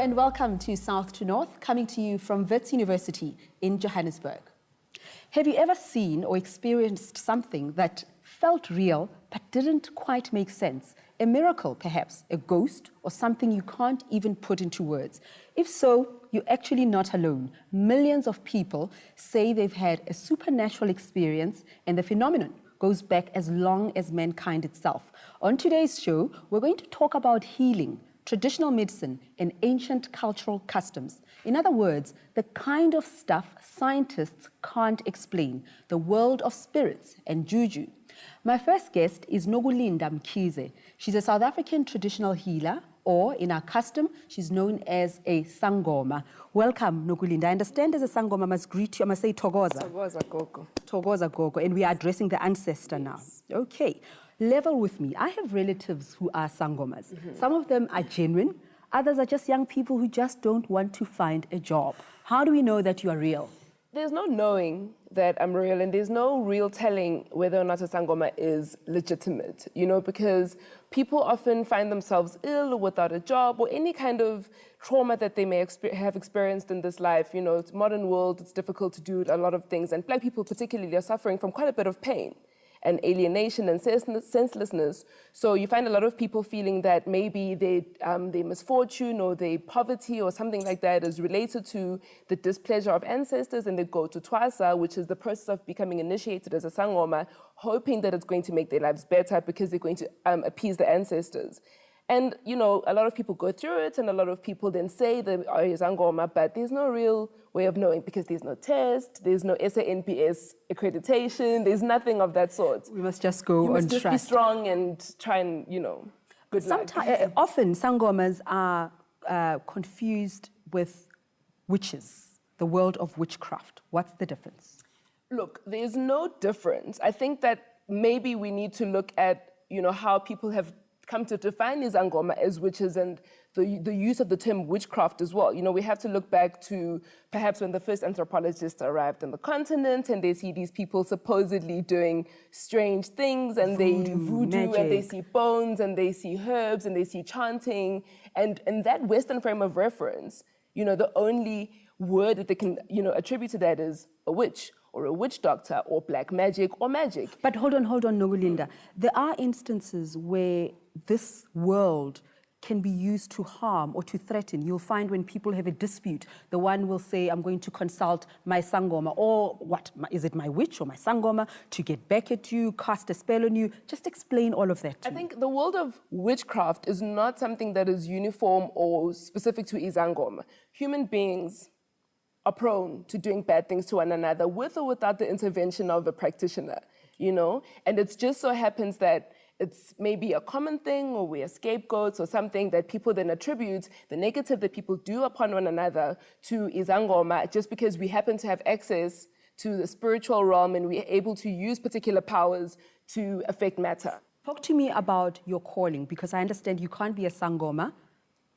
and welcome to South to North, coming to you from Wits University in Johannesburg. Have you ever seen or experienced something that felt real but didn't quite make sense? A miracle, perhaps, a ghost, or something you can't even put into words? If so, you're actually not alone. Millions of people say they've had a supernatural experience, and the phenomenon goes back as long as mankind itself. On today's show, we're going to talk about healing, traditional medicine, and ancient cultural customs. In other words, the kind of stuff scientists can't explain, the world of spirits and juju. My first guest is NOKULINDA MKHIZE. She's a South African traditional healer, or in our custom, she's known as a SANGOMA. Welcome, NOKULINDA. I understand as a SANGOMA, I must greet you, I must say Thokoza. Thokoza Gogo. Thokoza Gogo, and we are addressing the ancestor now. Okay. Level with me. I have relatives who are sangomas. Some of them are genuine. Others are just young people who just don't want to find a job. How do we know that you are real? There's no knowing that I'm real, and there's no real telling whether or not a sangoma is legitimate, you know, because people often find themselves ill or without a job or any kind of trauma that they may have experienced in this life. You know, it's modern world, it's difficult to do a lot of things, and Black people particularly are suffering from quite a bit of pain and alienation and senselessness. So you find a lot of people feeling that maybe their misfortune or their poverty or something like that is related to the displeasure of ancestors, and they go to Twasa, which is the process of becoming initiated as a sangoma, hoping that it's going to make their lives better because they're going to appease the ancestors. And, you know, a lot of people go through it, and a lot of people then say they are a sangoma, but there's no real way of knowing because there's no test, there's no SANPS accreditation, there's nothing of that sort. We must just go on You must just trust. be strong and try and, you know, good luck. Often sangomas are confused with witches, the world of witchcraft. What's the difference? Look, there's no difference. I think that maybe we need to look at, you know, how people have come to define izangoma as witches and the use of the term witchcraft as well. You know, we have to look back to perhaps when the first anthropologists arrived on the continent and they see these people supposedly doing strange things, and voodoo and they see bones and they see herbs and they see chanting. And in that Western frame of reference, you know, the only word that they can, you know, attribute to that is a witch, or a witch doctor, or black magic, or magic. But hold on, NOKULINDA. There are instances where this world can be used to harm or to threaten. You'll find when people have a dispute, the one will say, I'm going to consult my sangoma, or what, is it my witch or my sangoma, to get back at you, cast a spell on you. Just explain all of that to me. I think the world of witchcraft is not something that is uniform or specific to izangoma. Human beings are prone to doing bad things to one another with or without the intervention of a practitioner, you know? And it just so happens that it's maybe a common thing, or we're scapegoats or something that people then attribute the negative that people do upon one another to izangoma, just because we happen to have access to the spiritual realm and we're able to use particular powers to affect matter. Talk to me about your calling, because I understand you can't be a sangoma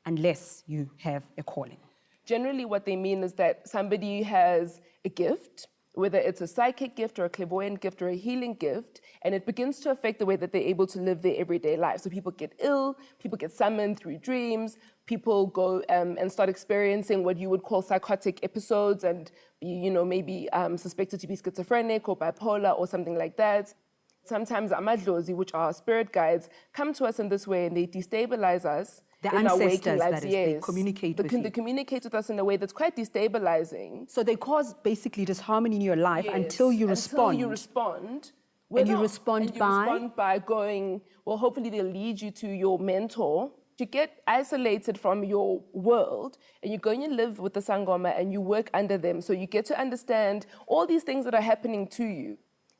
unless you have a calling. Generally, what they mean is that somebody has a gift, whether it's a psychic gift or a clairvoyant gift or a healing gift, and it begins to affect the way that they're able to live their everyday life. So people get ill, people get summoned through dreams, people go and start experiencing what you would call psychotic episodes and, you know, maybe suspected to be schizophrenic or bipolar or something like that. Sometimes amadlozi, which are spirit guides, come to us in this way and they destabilize us. The in our ancestors, waking lives, that is, yes. they communicate with you. They communicate with us in a way that's quite destabilizing. So they cause basically disharmony in your life, Yes, until you respond. Until you respond. And you respond You by? respond by going, well, hopefully they'll lead you to your mentor. You get isolated from your world and you go and you live with the sangoma and you work under them. So you get to understand all these things that are happening to you.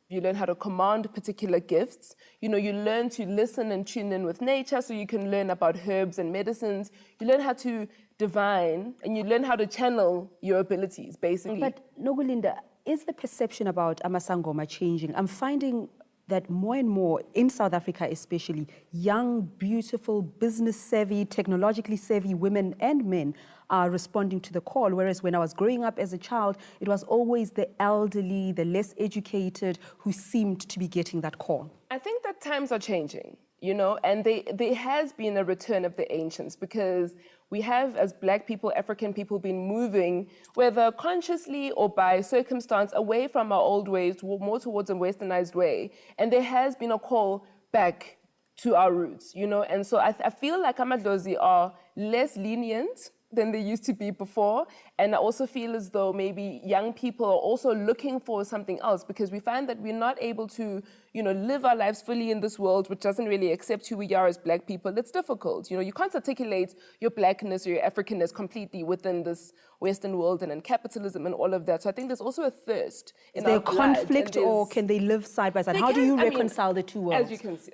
You learn how to command particular gifts. You know, you learn to listen and tune in with nature, so you can learn about herbs and medicines. You learn how to divine, and you learn how to channel your abilities, basically. But NOKULINDA, is the perception about amasangoma changing? I'm finding that more and more, in South Africa especially, young, beautiful, business-savvy, technologically savvy women and men are responding to the call, whereas when I was growing up as a child, it was always the elderly, the less educated, who seemed to be getting that call. I think that times are changing. you know, and there has been a return of the ancients because we have, as Black people, African people, been moving, whether consciously or by circumstance, away from our old ways, more towards a westernized way. And there has been a call back to our roots, you know? And so I feel like Amadlozi are less lenient than they used to be before. And I also feel as though maybe young people are also looking for something else because we find that we're not able to, you know, live our lives fully in this world, which doesn't really accept who we are as Black people. It's difficult. You know, you can't articulate your Blackness or your Africanness completely within this Western world and in capitalism and all of that. So I think there's also a thirst in our blood. Is there a conflict or can they live side by side? How do you reconcile the two worlds? As you can see,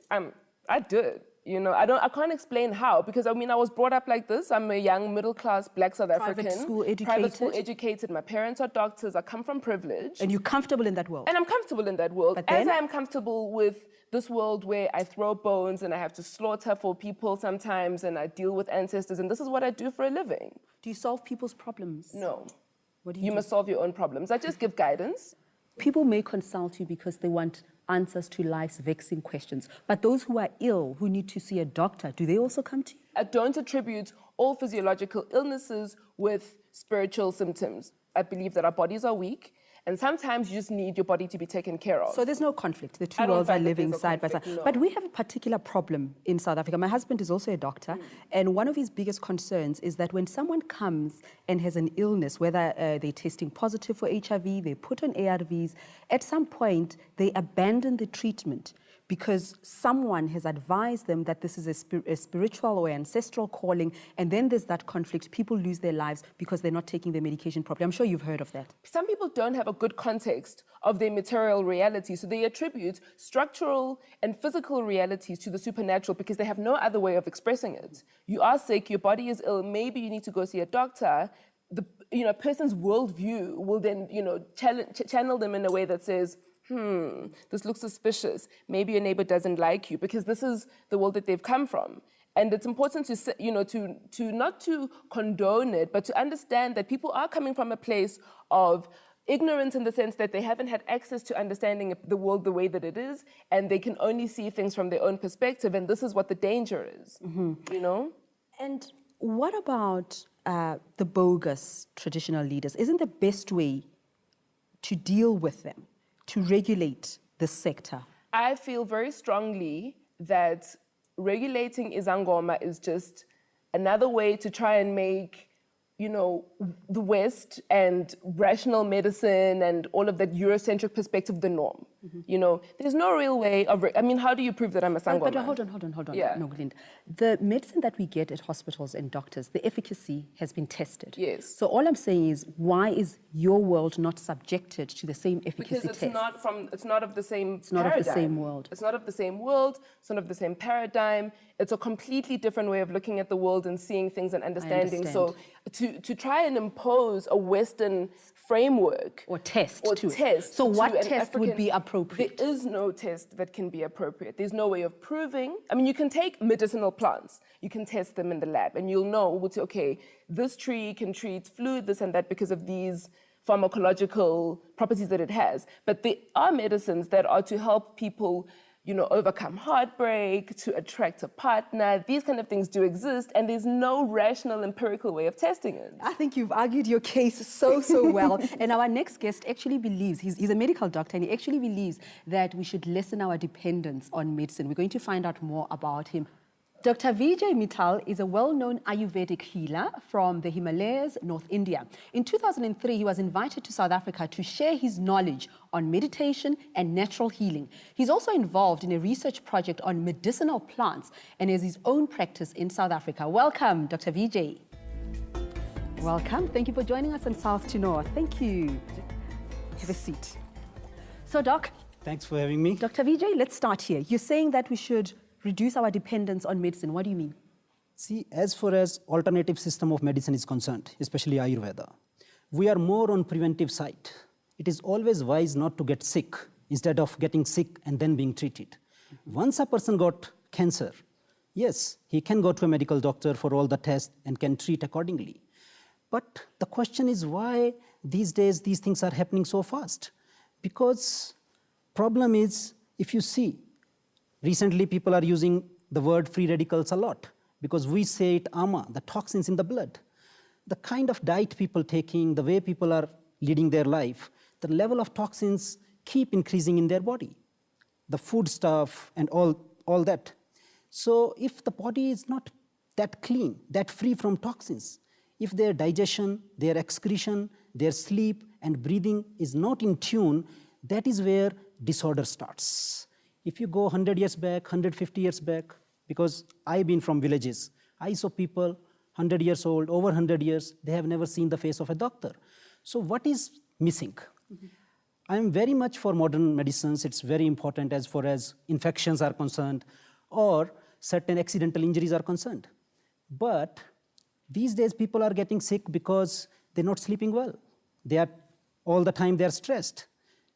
I did. You know, I can't explain how, because I mean, I was brought up like this. I'm a young, middle-class Black South African. Private school educated. Private school educated. My parents are doctors. I come from privilege. And you're comfortable in that world? And I'm comfortable in that world. But then, as I am comfortable with this world where I throw bones and I have to slaughter for people sometimes and I deal with ancestors, and this is what I do for a living. Do you solve people's problems? No. What do you do? You must solve your own problems. I just give guidance. People may consult you because they want answers to life's vexing questions. But those who are ill, who need to see a doctor, do they also come to you? I don't attribute all physiological illnesses with spiritual symptoms. I believe that our bodies are weak, and sometimes you just need your body to be taken care of. So there's no conflict. The two worlds are living side by side. No. But we have a particular problem in South Africa. My husband is also a doctor, and one of his biggest concerns is that when someone comes and has an illness, whether they're testing positive for HIV, they put on ARVs, at some point they abandon the treatment because someone has advised them that this is a spiritual or ancestral calling, and then there's that conflict. People lose their lives because they're not taking their medication properly. I'm sure you've heard of that. Some people don't have a good context of their material reality, so they attribute structural and physical realities to the supernatural because they have no other way of expressing it. You are sick, your body is ill, maybe you need to go see a doctor. The person's worldview will then channel them in a way that says, this looks suspicious. Maybe your neighbor doesn't like you because this is the world that they've come from. And it's important to not to condone it, but to understand that people are coming from a place of ignorance in the sense that they haven't had access to understanding the world the way that it is, and they can only see things from their own perspective, and this is what the danger is, you know? And what about the bogus traditional leaders? Isn't the best way to deal with them to regulate this sector? I feel very strongly that regulating SANGOMA is just another way to try and make, the West and rational medicine and all of that Eurocentric perspective the norm. There's no real way of, how do you prove that I'm a SANGOMA? But hold on, Yeah. NOKULINDA. The medicine that we get at hospitals and doctors, the efficacy has been tested. Yes. So all I'm saying is, why is your world not subjected to the same efficacy because test? it's not of the same It's not paradigm. of the same world. It's not of the same world. It's not of the same paradigm. It's a completely different way of looking at the world and seeing things and understanding. So to try and impose a Western framework or test to So what an test would African, be appropriate? There is no test that can be appropriate. There's no way of proving. You can take medicinal plants, you can test them in the lab, and you'll know, okay, this tree can treat flu, this and that, because of these pharmacological properties that it has. But there are medicines that are to help people overcome heartbreak, to attract a partner. These kind of things do exist, and there's no rational, empirical way of testing it. I think you've argued your case so well. And our next guest actually believes, he's a medical doctor, and he actually believes that we should lessen our dependence on medicine. We're going to find out more about him. Dr. VIJAY MITTAL is a well-known Ayurvedic healer from the Himalayas, North India. In 2003, he was invited to South Africa to share his knowledge on meditation and natural healing. He's also involved in a research project on medicinal plants and has his own practice in South Africa. Welcome, Dr. VIJAY. Welcome. Thank you for joining us on South to North. Thank you. Have a seat. So, Doc. Thanks for having me. Dr. VIJAY, let's start here. You're saying that we should reduce our dependence on medicine. What do you mean? See, as far as alternative system of medicine is concerned, especially Ayurveda, we are more on preventive side. It is always wise not to get sick instead of getting sick and then being treated. Once a person got cancer, yes, he can go to a medical doctor for all the tests and can treat accordingly. But the question is why these days these things are happening so fast? Because problem is, if you see, recently people are using the word free radicals a lot because we say it AMA, the toxins in the blood. The kind of diet people taking, the way people are leading their life, the level of toxins keep increasing in their body. The food stuff and all that. So if the body is not that clean, that free from toxins, if their digestion, their excretion, their sleep and breathing is not in tune, that is where disorder starts. If you go 100 years back, 150 years back, because I've been from villages, I saw people 100 years old, over 100 years, they have never seen the face of a doctor. So what is missing? I'm very much for modern medicines. It's very important as far as infections are concerned or certain accidental injuries are concerned. But these days people are getting sick because they're not sleeping well. They are all the time they are stressed.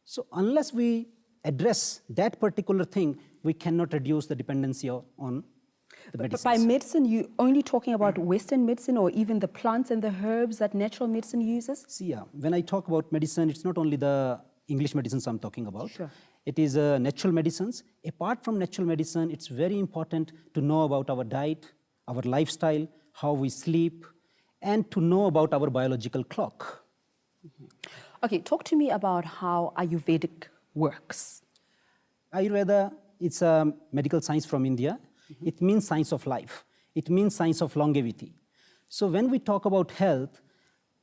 So unless we address that particular thing, we cannot reduce the dependency on the medicines. But by medicine, you're only talking about Western medicine or even the plants and the herbs that natural medicine uses? See, yeah, when I talk about medicine, it's not only the English medicines I'm talking about. Sure. It is natural medicines. Apart from natural medicine, it's very important to know about our diet, our lifestyle, how we sleep, and to know about our biological clock. Okay, talk to me about how Ayurvedic works. Ayurveda, it's a medical science from India. It means science of life. It means science of longevity. So when we talk about health,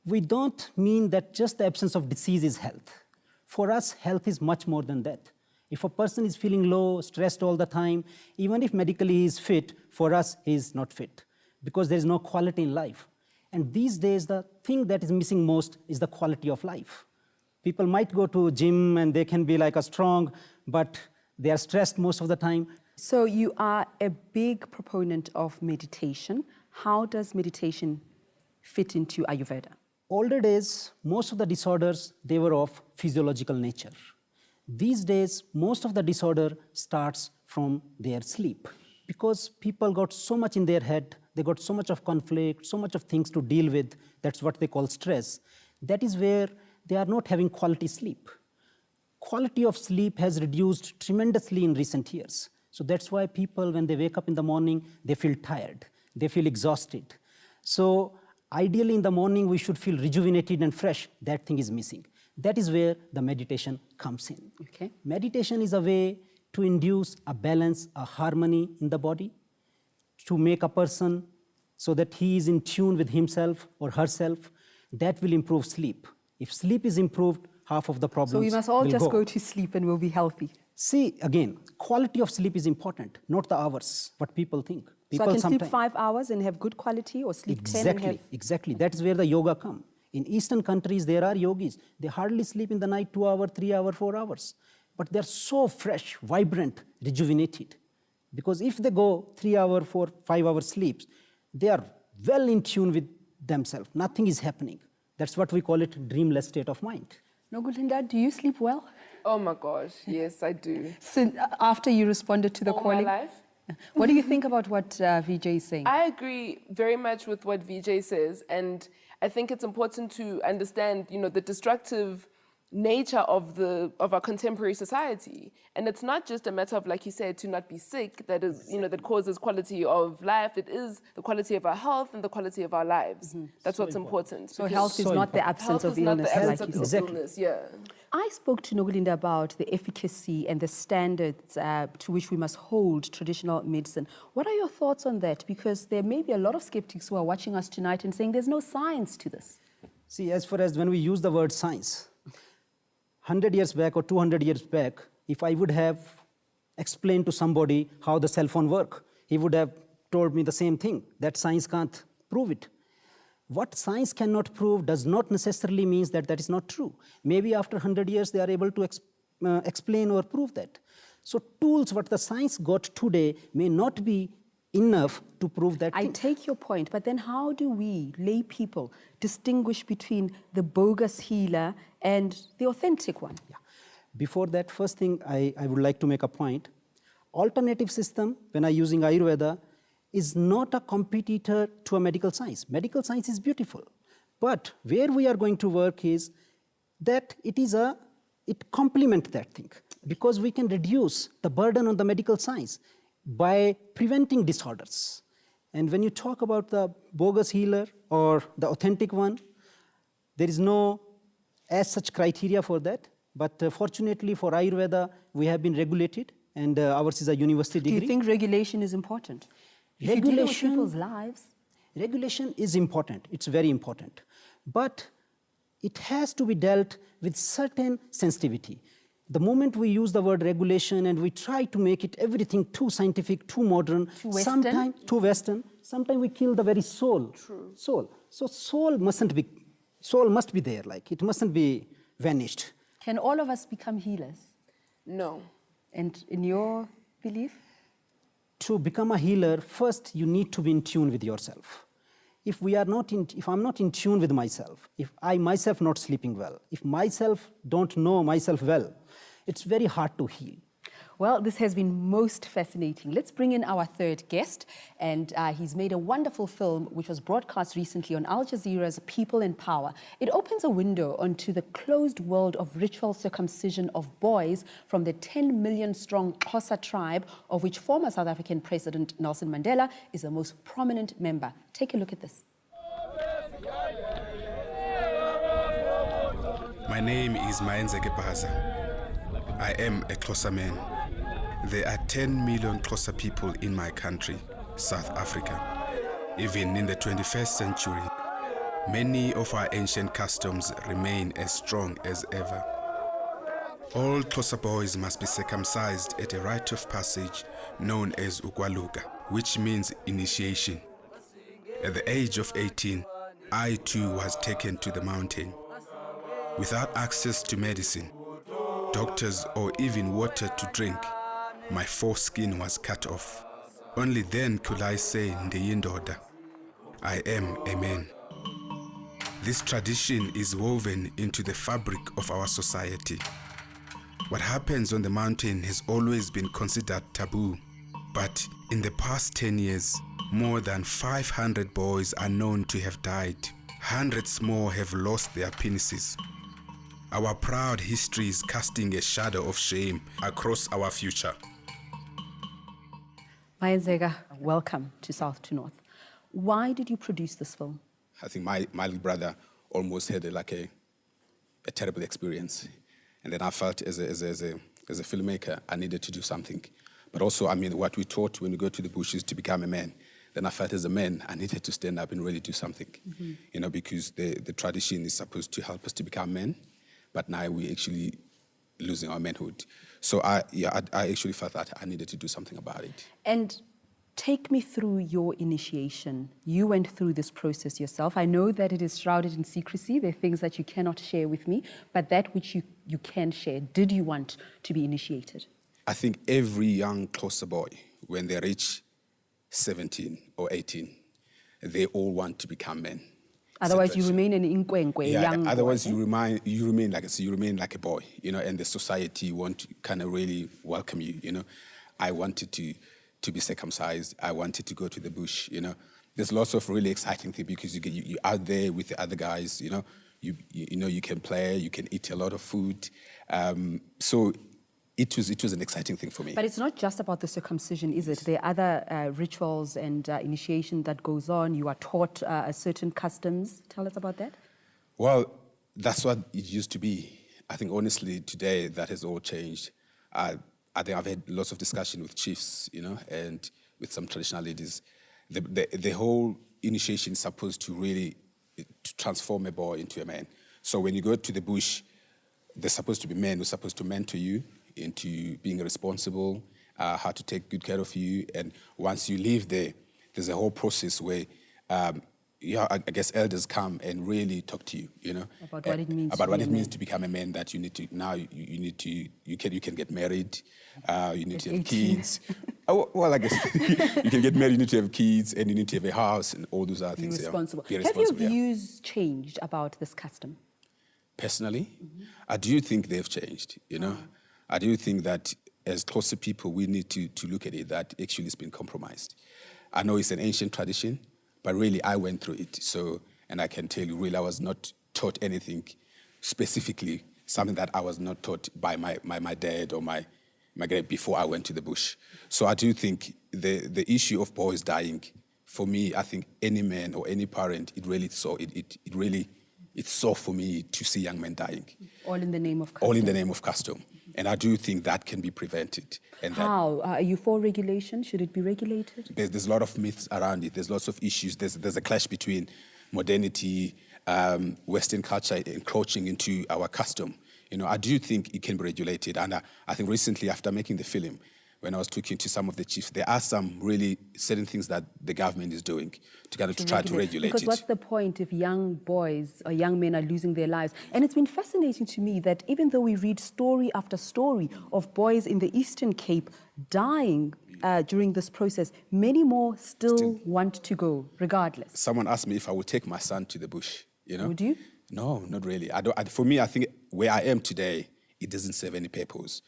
we don't mean that just the absence of disease is health. For us, health is much more than that. If a person is feeling low, stressed all the time, even if medically he is fit, for us he is not fit because there is no quality in life. And these days, the thing that is missing most is the quality of life. People might go to gym and they can be like a strong, but they are stressed most of the time. So you are a big proponent of meditation. How does meditation fit into Ayurveda? Older days, most of the disorders, they were of physiological nature. These days, most of the disorder starts from their sleep because people got so much in their head, they got so much of conflict, so much of things to deal with, that's what they call stress. That is where they are not having quality sleep. Quality of sleep has reduced tremendously in recent years. So that's why people, when they wake up in the morning, they feel tired, they feel exhausted. So ideally in the morning, we should feel rejuvenated and fresh. That thing is missing. That is where the meditation comes in. Okay. Meditation is a way to induce a balance, a harmony in the body, to make a person so that he is in tune with himself or herself. That will improve sleep. If sleep is improved, half of the problems So we must all will just go to sleep and we'll be healthy. See, again, quality of sleep is important, not the hours, what people think. People So I can sleep sometime- 5 hours and have good quality, or sleep 10 and have... Exactly. That is where the yoga come. In Eastern countries, there are yogis. They hardly sleep in the night 2 hours, 3 hours, 4 hours. But they're so fresh, vibrant, rejuvenated. Because if they go 3 hours, 4, 5 hours sleeps, they are well in tune with themselves. Nothing is happening. That's what we call it dreamless state of mind. NOKULINDA, do you sleep well? Oh my gosh, yes, I do. After you responded to the All calling? my life. What do you think about what VIJAY is saying? I agree very much with what VIJAY says, and I think it's important to understand, the destructive nature of our contemporary society. And it's not just a matter of, like you said, to not be sick that is, that causes quality of life. It is the quality of our health and the quality of our lives. That's what's important. So health is not the absence of illness, like you said. Exactly. Illness, yeah. I spoke to NOKULINDA about the efficacy and the standards to which we must hold traditional medicine. What are your thoughts on that? Because there may be a lot of skeptics who are watching us tonight and saying there's no science to this. See, as far as when we use the word science, 100 years back or 200 years back, if I would have explained to somebody how the cell phone works, he would have told me the same thing, that science can't prove it. What science cannot prove does not necessarily mean that that is not true. Maybe after 100 years, they are able to explain or prove that. So tools, what the science got today, may not be enough to prove that I thing. take your point, but then how do we, lay people, distinguish between the bogus healer and the authentic one? Yeah. Before that, first thing I would like to make a point. Alternative system, when I'm using Ayurveda, is not a competitor to a medical science. Medical science is beautiful. But where we are going to work is that it complements that thing. Because we can reduce the burden on the medical science. by preventing disorders. And when you talk about the bogus healer or the authentic one, there is no as such criteria for that. But fortunately for Ayurveda, we have been regulated, and ours is a university degree. Do you think regulation is important? If you deal with people's lives? Regulation is important. It's very important. But it has to be dealt with certain sensitivity. The moment we use the word regulation and we try to make it everything too scientific, too modern, sometimes too Western, sometimes we kill the very soul. True. Soul. So soul must be there. Like it mustn't be vanished. Can all of us become healers? No. And in your belief? To become a healer, first you need to be in tune with yourself. If I'm not in tune with myself, if I myself not sleeping well, if myself don't know myself well, it's very hard to heal. Well, this has been most fascinating. Let's bring in our third guest, and he's made a wonderful film which was broadcast recently on Al Jazeera's People in Power. It opens a window onto the closed world of ritual circumcision of boys from the 10 million strong Xhosa tribe, of which former South African President Nelson Mandela is the most prominent member. Take a look at this. My name is MAYENZEKE BAZA. I am a Xhosa man. There are 10 million Xhosa people in my country, South Africa. Even in the 21st century, many of our ancient customs remain as strong as ever. All Xhosa boys must be circumcised at a rite of passage known as ukwaluka, which means initiation. At the age of 18, I too was taken to the mountain. Without access to medicine, doctors, or even water to drink, my foreskin was cut off. Only then could I say, Ndeyindoda, I am a man. This tradition is woven into the fabric of our society. What happens on the mountain has always been considered taboo, but in the past 10 years, more than 500 boys are known to have died. Hundreds more have lost their penises. Our proud history is casting a shadow of shame across our future. MAYENZEKE, welcome to South2North. Why did you produce this film? I think my little brother almost had a terrible experience. And then I felt as a filmmaker, I needed to do something. But also, I mean, what we taught when we go to the bush is to become a man. Then I felt as a man, I needed to stand up and really do something. You know, because the tradition is supposed to help us to become men, but now we're actually losing our manhood. So I actually felt that I needed to do something about it. And take me through your initiation. You went through this process yourself. I know that it is shrouded in secrecy. There are things that you cannot share with me, but that which you can share, did you want to be initiated? I think every young Xhosa boy, when they reach 17 or 18, they all want to become men. Otherwise, you remain an inkwenkwe, young otherwise boy. you remain like a boy, you know, and the society won't kind of really welcome you, you know. I wanted to be circumcised. I wanted to go to the bush, you know. There's lots of really exciting things because you're out there with the other guys, you know. You know, you can play, you can eat a lot of food. So it was an exciting thing for me. But it's not just about the circumcision, is it? There are other rituals and initiation that goes on. You are taught certain customs. Tell us about that. Well, that's what it used to be. I think, honestly, today that has all changed. I think I've had lots of discussion with chiefs, you know, and with some traditional leaders. The whole initiation is supposed to really transform a boy into a man. So when you go to the bush, there's supposed to be men who are supposed to mentor you into being responsible, how to take good care of you. And once you leave there, there's a whole process where, I guess elders come and really talk to you, you know. About what it means about what it means to become a man, that you need to, now you can get married, you need to have kids. Well, I guess you can get married, you need to have kids, and you need to have a house and all those other things. Be responsible. Yeah. Have your views changed about this custom? Personally, I do think they've changed, you know. I do think that as Xhosa people, we need to look at it, that actually it's been compromised. I know it's an ancient tradition, but really I went through it. So, and I can tell you, really, I was not taught anything specifically, something that I was not taught by my dad or my before I went to the bush. So I do think the issue of boys dying, for me, I think any man or any parent, it's sore for me to see young men dying. All in the name of custom. All in the name of custom. And I do think that can be prevented. And how? Are you for regulation? Should it be regulated? There's a lot of myths around it. There's lots of issues. There's a clash between modernity, Western culture encroaching into our custom. You know, I do think it can be regulated. And I think recently, after making the film, when I was talking to some of the chiefs, there are some really certain things that the government is doing to kind of try to regulate because it. What's the point if young boys or young men are losing their lives? And it's been fascinating to me that even though we read story after story of boys in the Eastern Cape dying during this process, many more still want to go, regardless. Someone asked me if I would take my son to the bush, you know? Would you? No, not really. For me, I think where I am today, it doesn't serve any purpose.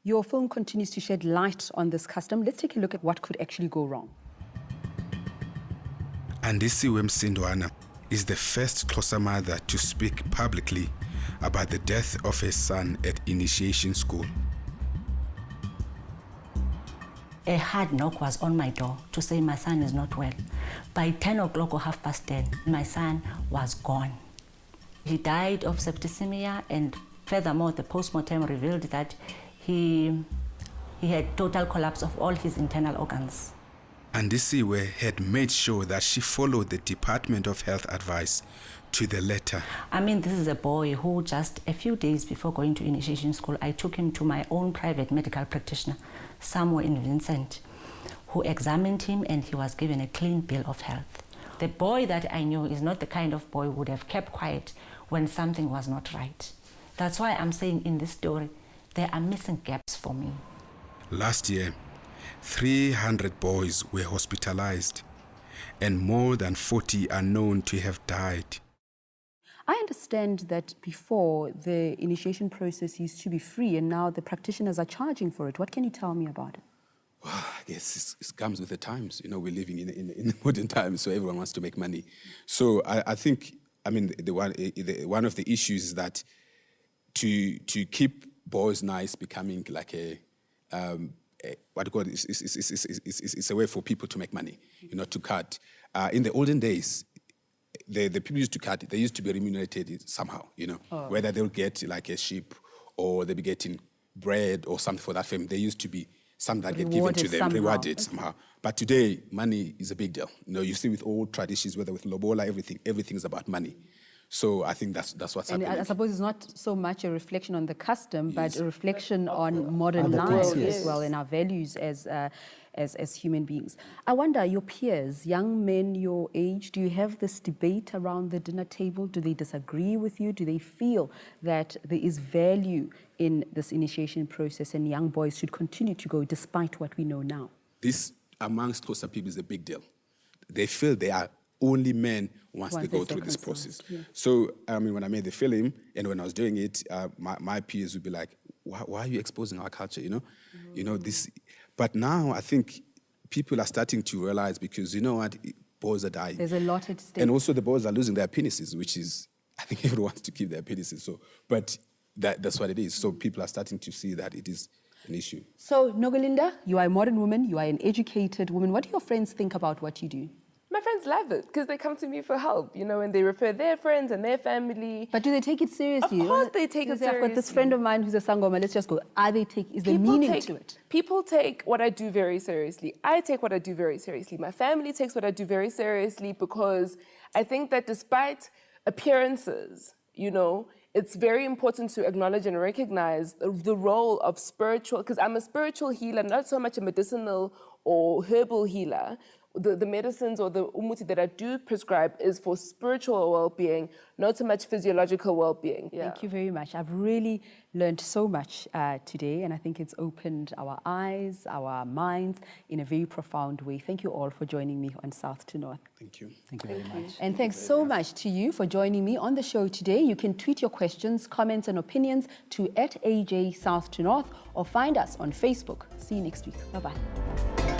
Your film continues to shed light on this custom. Let's take a look at what could actually go wrong. ANDISIWE MSINDWANA is the first Xhosa mother to speak publicly about the death of her son at initiation school. A hard knock was on my door to say my son is not well. By 10 o'clock or 10:30, my son was gone. He died of septicemia, and furthermore, the postmortem revealed that he had total collapse of all his internal organs. ANDISIWE had made sure that she followed the Department of Health advice to the letter. I mean, this is a boy who just a few days before going to initiation school, I took him to my own private medical practitioner, somewhere in Vincent, who examined him, and he was given a clean bill of health. The boy that I knew is not the kind of boy who would have kept quiet when something was not right. That's why I'm saying in this story, there are missing gaps for me. Last year, 300 boys were hospitalized, and more than 40 are known to have died. I understand that before, the initiation process used to be free, and now the practitioners are charging for it. What can you tell me about it? Well, I guess it comes with the times. You know, we're living in modern times, so everyone wants to make money. So I think, I mean, one of the issues is that to keep boys nice becoming like what do you call it? It's a way for people to make money, you know, to cut. In the olden days, the people used to cut, they used to be remunerated somehow, you know, whether they'll get like a sheep or they'll be getting bread or something for that family. There used to be something that get given to them, rewarded somehow. But today, money is a big deal. You know, you see with old traditions, whether with lobola, everything is about money. So I think that's what's happening. And I suppose it's not so much a reflection on the custom, but a reflection on modern life as well, and our values as human beings. I wonder, your peers, young men your age, do you have this debate around the dinner table? Do they disagree with you? Do they feel that there is value in this initiation process and young boys should continue to go despite what we know now? This, amongst Xhosa people, is a big deal. They feel they are only men once they go through this process. Yeah. So, I mean, when I made the film and when I was doing it, my peers would be like, why are you exposing our culture, you know? You know, this... But now I think people are starting to realize, because you know what, boys are dying. There's a lot at stake. And also the boys are losing their penises, which is, I think everyone wants to keep their penises. So, but that's what it is. So people are starting to see that it is an issue. So, NOKULINDA, you are a modern woman, you are an educated woman. What do your friends think about what you do? My friends love it because they come to me for help, you know, and they refer their friends and their family. But do they take it seriously? Of course they take it seriously. I've got this friend of mine who's a SANGOMA. Let's just go. Is there meaning to it? People take what I do very seriously. I take what I do very seriously. My family takes what I do very seriously, because I think that despite appearances, you know, it's very important to acknowledge and recognize the role of spiritual, because I'm a spiritual healer, not so much a medicinal or herbal healer. The medicines or the umuti that I do prescribe is for spiritual well-being, not so much physiological well-being. Yeah. Thank you very much. I've really learned so much today, and I think it's opened our eyes, our minds in a very profound way. Thank you all for joining me on South to North. Thank you. Thank you very much. And thanks so much to you for joining me on the show today. You can tweet your questions, comments, and opinions to @AJ South to North, or find us on Facebook. See you next week. Bye-bye.